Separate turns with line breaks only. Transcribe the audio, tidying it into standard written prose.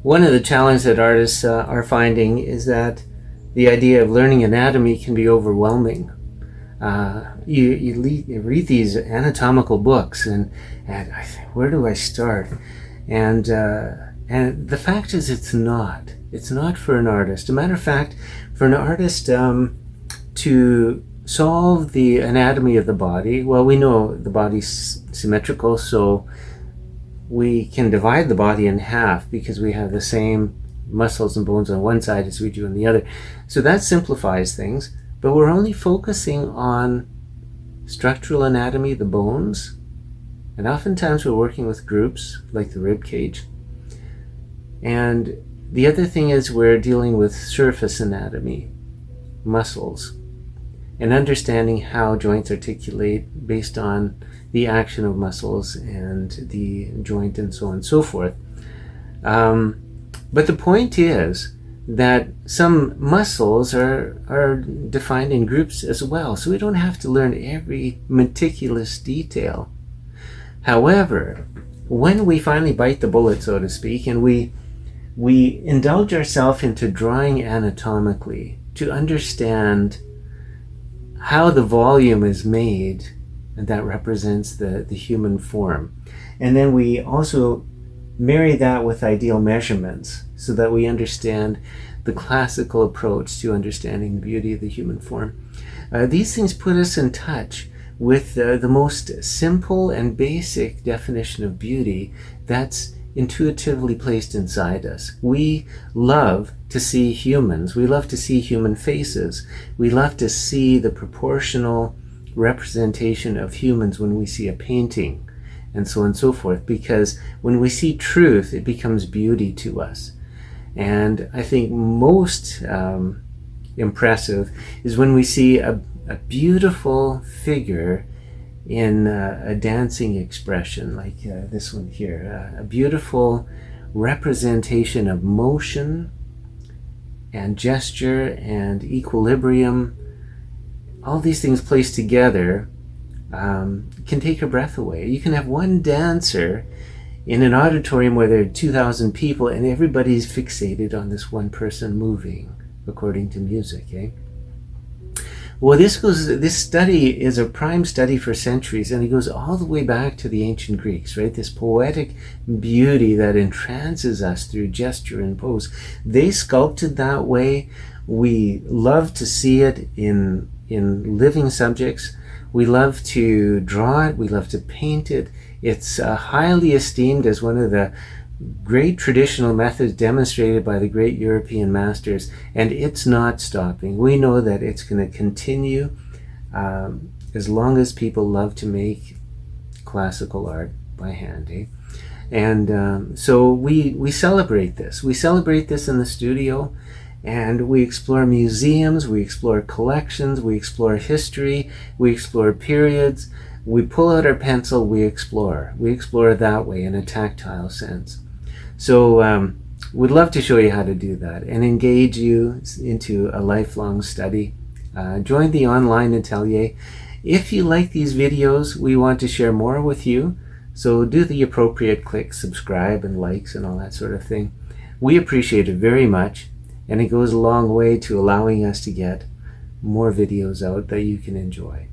One of the challenges that artists are finding is that the idea of learning anatomy can be overwhelming. You read these anatomical books, and I think, where do I start? And the fact is, it's not. It's not for an artist. As a matter of fact, for an artist to solve the anatomy of the body, well, we know the body's symmetrical, so we can divide the body in half because we have the same muscles and bones on one side as we do on the other. So that simplifies things, but we're only focusing on structural anatomy, the bones, and oftentimes we're working with groups like the rib cage. And the other thing is we're dealing with surface anatomy, muscles, and understanding how joints articulate based on the action of muscles and the joint and so on and so forth. But the point is that some muscles are defined in groups as well, so we don't have to learn every meticulous detail. However, when we finally bite the bullet, so to speak, and we indulge ourselves into drawing anatomically to understand how the volume is made, and that represents the human form. And then we also marry that with ideal measurements so that we understand the classical approach to understanding the beauty of the human form. These things put us in touch with the most simple and basic definition of beauty that's intuitively placed inside us. We love to see humans. We love to see human faces. We love to see the proportional representation of humans when we see a painting, and so on and so forth, because when we see truth, it becomes beauty to us. And I think most impressive is when we see a beautiful figure in a dancing expression like this one here, a beautiful representation of motion and gesture and equilibrium. All these things placed together can take your breath away. You can have one dancer in an auditorium where there are 2,000 people and everybody's fixated on this one person moving according to music, eh? Well, this study is a prime study for centuries, and it goes all the way back to the ancient Greeks, right? This poetic beauty that entrances us through gesture and pose. They sculpted that way. We love to see it in living subjects. We love to draw it. We love to paint it. It's highly esteemed as one of the great traditional methods demonstrated by the great European masters, and it's not stopping. We know that it's going to continue as long as people love to make classical art by hand, eh? And so we celebrate this. We celebrate this in the studio, and we explore museums, we explore collections, we explore history, we explore periods. We pull out our pencil, we explore. We explore that way in a tactile sense. So we'd love to show you how to do that and engage you into a lifelong study. Join the online Atelier. If you like these videos, we want to share more with you. So do the appropriate clicks, subscribe and likes and all that sort of thing. We appreciate it very much, and it goes a long way to allowing us to get more videos out that you can enjoy.